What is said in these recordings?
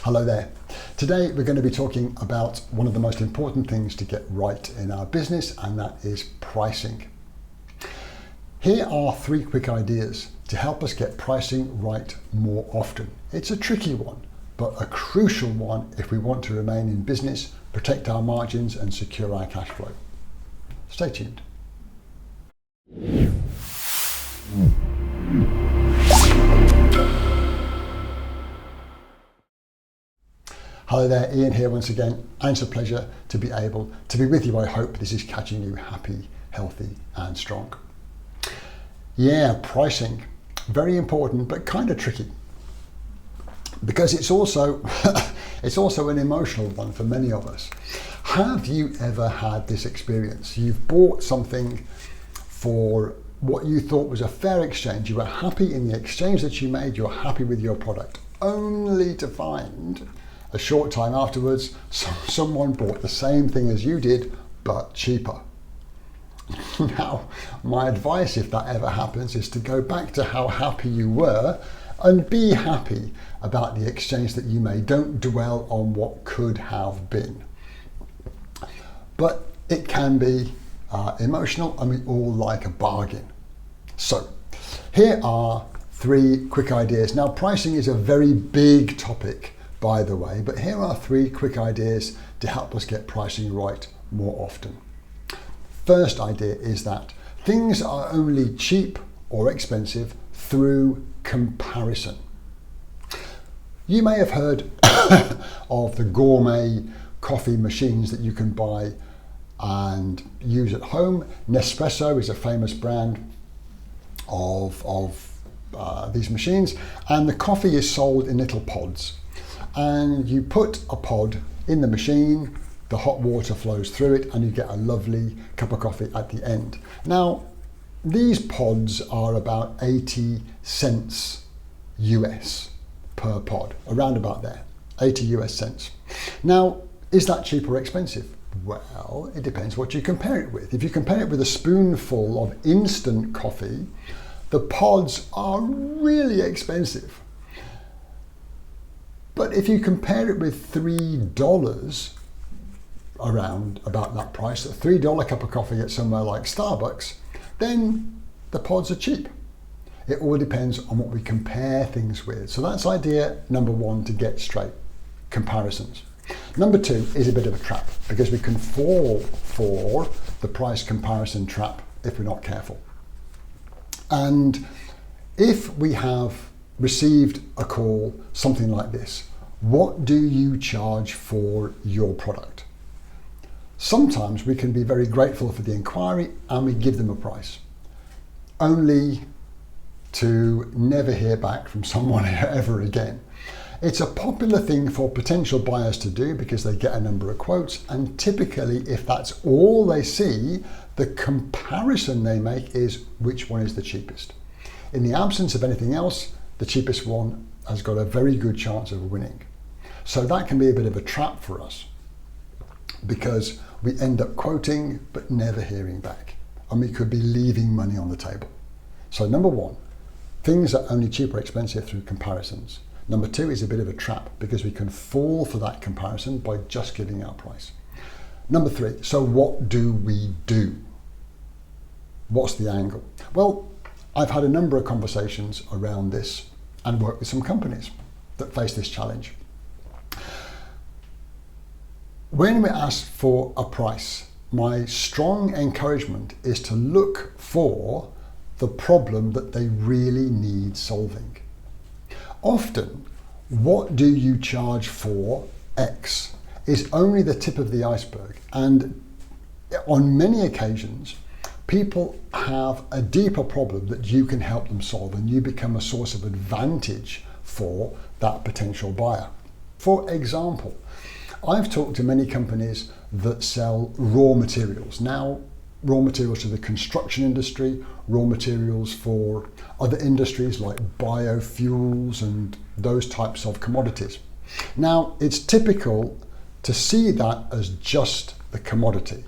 Hello there. Today we're going to be talking about one of the most important things to get right in our business, and that is pricing. Here are 3 quick ideas to help us get pricing right more often. It's a tricky one, but a crucial one if we want to remain in business, protect our margins and secure our cash flow. Stay tuned. Hello there, Ian here once again, and it's a pleasure to be able to be with you. I hope this is catching you happy, healthy and strong. Yeah, pricing, very important but kind of tricky, because it's also an emotional one for many of us. Have you ever had this experience? You've bought something for what you thought was a fair exchange, you were happy in the exchange that you made, you're happy with your product, only to find a short time afterwards, someone bought the same thing as you did, but cheaper. Now, my advice, if that ever happens, is to go back to how happy you were and be happy about the exchange that you made. Don't dwell on what could have been. But it can be emotional, and we all like a bargain. So, here are 3 quick ideas. Now, pricing is a very big topic, by the way, but here are 3 quick ideas to help us get pricing right more often. First idea is that things are only cheap or expensive through comparison. You may have heard of the gourmet coffee machines that you can buy and use at home. Nespresso is a famous brand of these machines, and the coffee is sold in little pods. And you put a pod in the machine, the hot water flows through it, and you get a lovely cup of coffee at the end. Now, these pods are about 80 cents US per pod, around about there, 80 US cents. Now, is that cheap or expensive? Well, it depends what you compare it with. If you compare it with a spoonful of instant coffee, the pods are really expensive. But if you compare it with $3, around about that price, a $3 cup of coffee at somewhere like Starbucks, then the pods are cheap. It all depends on what we compare things with. So that's idea number 1 to get straight, comparisons. Number 2 is a bit of a trap, because we can fall for the price comparison trap if we're not careful. And if we have received a call, something like this: what do you charge for your product? Sometimes we can be very grateful for the inquiry and we give them a price, only to never hear back from someone ever again. It's a popular thing for potential buyers to do because they get a number of quotes, and typically if that's all they see, the comparison they make is which one is the cheapest. In the absence of anything else, the cheapest one has got a very good chance of winning. So that can be a bit of a trap for us, because we end up quoting but never hearing back, and we could be leaving money on the table. So number 1, things are only cheap or expensive through comparisons. Number 2 is a bit of a trap, because we can fall for that comparison by just giving our price. Number 3, so what do we do? What's the angle? Well, I've had a number of conversations around this and worked with some companies that face this challenge. When we're asked for a price, my strong encouragement is to look for the problem that they really need solving. Often, what do you charge for X is only the tip of the iceberg, and on many occasions, people have a deeper problem that you can help them solve, and you become a source of advantage for that potential buyer. For example, I've talked to many companies that sell raw materials. Now, raw materials to the construction industry, raw materials for other industries like biofuels and those types of commodities. Now, it's typical to see that as just the commodity.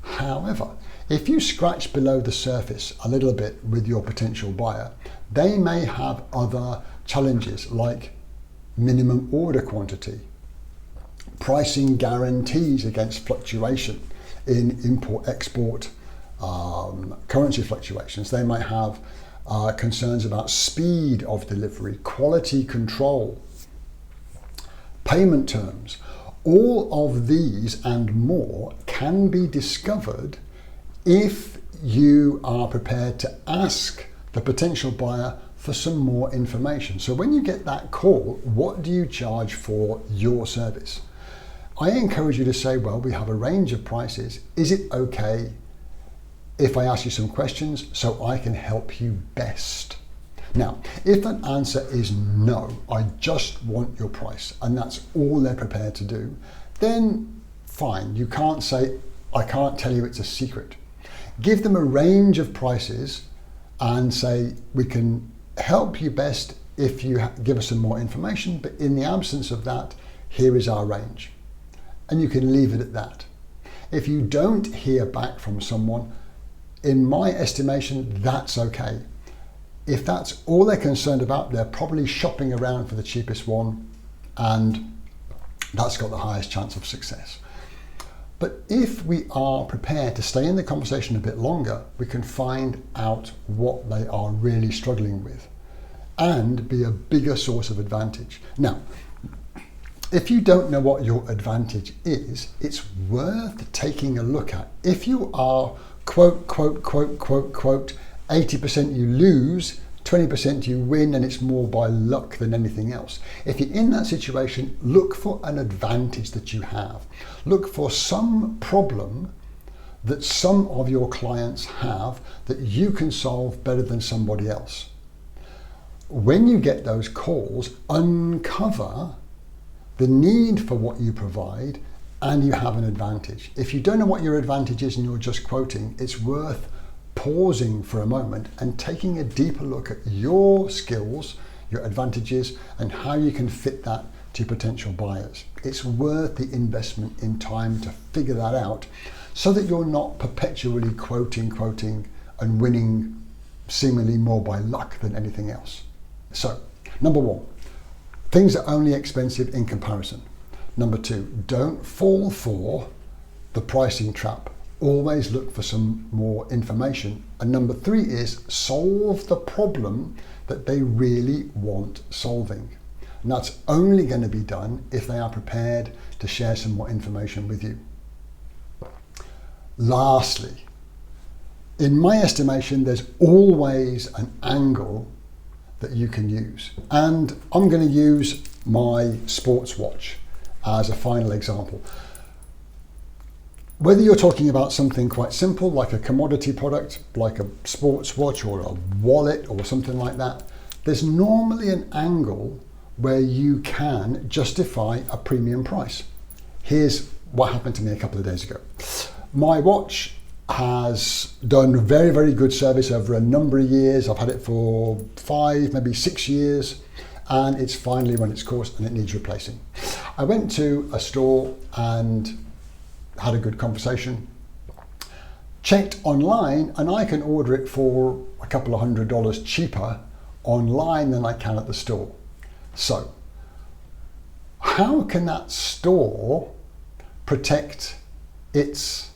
However, if you scratch below the surface a little bit with your potential buyer, they may have other challenges like minimum order quantity, pricing guarantees against fluctuation in import-export currency fluctuations. They might have concerns about speed of delivery, quality control, payment terms. All of these and more can be discovered if you are prepared to ask the potential buyer for some more information. So when you get that call, what do you charge for your service? I encourage you to say, well, we have a range of prices. Is it okay if I ask you some questions so I can help you best? Now, if that answer is no, I just want your price, and that's all they're prepared to do, then fine. You can't say, I can't tell you, it's a secret. Give them a range of prices and say, we can help you best if you give us some more information, but in the absence of that, here is our range. And you can leave it at that. If you don't hear back from someone, in my estimation, that's okay. If that's all they're concerned about, they're probably shopping around for the cheapest one, and that's got the highest chance of success. But if we are prepared to stay in the conversation a bit longer, we can find out what they are really struggling with and be a bigger source of advantage. Now, if you don't know what your advantage is, it's worth taking a look at. If you are quote, 80% you lose, 20% you win, and it's more by luck than anything else. If you're in that situation, look for an advantage that you have. Look for some problem that some of your clients have that you can solve better than somebody else. When you get those calls, uncover the need for what you provide, and you have an advantage. If you don't know what your advantage is and you're just quoting, it's worth pausing for a moment and taking a deeper look at your skills, your advantages, and how you can fit that to potential buyers. It's worth the investment in time to figure that out so that you're not perpetually quoting, and winning seemingly more by luck than anything else. So, number one, things are only expensive in comparison. Number two, don't fall for the pricing trap. Always look for some more information. And number three is solve the problem that they really want solving. And that's only going to be done if they are prepared to share some more information with you. Lastly, in my estimation, there's always an angle that you can use. And I'm going to use my sports watch as a final example. Whether you're talking about something quite simple, like a commodity product, like a sports watch or a wallet or something like that, there's normally an angle where you can justify a premium price. Here's what happened to me a couple of days ago. My watch has done very, very good service over a number of years. I've had it for 5, maybe 6 years, and it's finally run its course and it needs replacing. I went to a store and had a good conversation, checked online, and I can order it for a couple of $100 cheaper online than I can at the store. So, how can that store protect its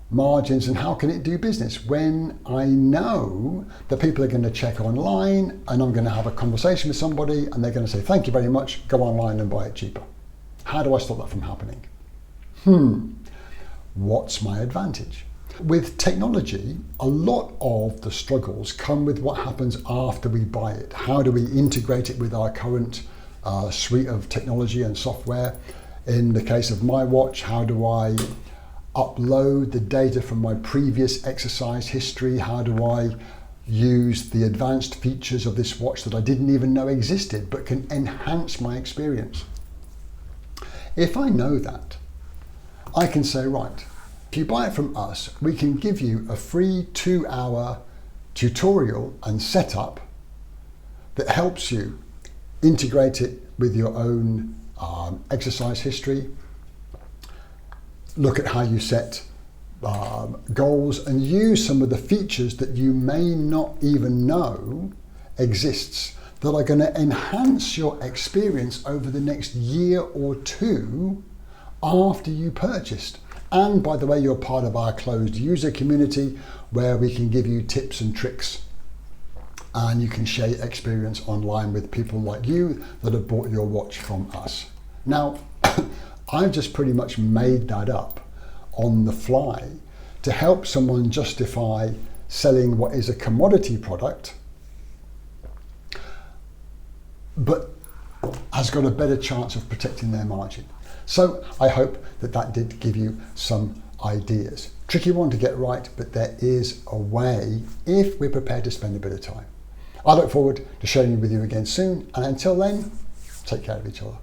margins and how can it do business when I know that people are going to check online and I'm going to have a conversation with somebody and they're going to say, thank you very much, go online and buy it cheaper? How do I stop that from happening? What's my advantage? With technology, a lot of the struggles come with what happens after we buy it. How do we integrate it with our current suite of technology and software? In the case of my watch, how do I upload the data from my previous exercise history? How do I use the advanced features of this watch that I didn't even know existed but can enhance my experience? If I know that, I can say, right, if you buy it from us, we can give you a free 2-hour tutorial and setup that helps you integrate it with your own exercise history, look at how you set goals and use some of the features that you may not even know exists. that are going to enhance your experience over the next year or two after you purchased. And by the way, you're part of our closed user community where we can give you tips and tricks, and you can share experience online with people like you that have bought your watch from us. Now, I've just pretty much made that up on the fly to help someone justify selling what is a commodity product, but has got a better chance of protecting their margin. So I hope that that did give you some ideas. Tricky one to get right, but there is a way if we're prepared to spend a bit of time. I look forward to sharing it with you again soon, and until then, take care of each other.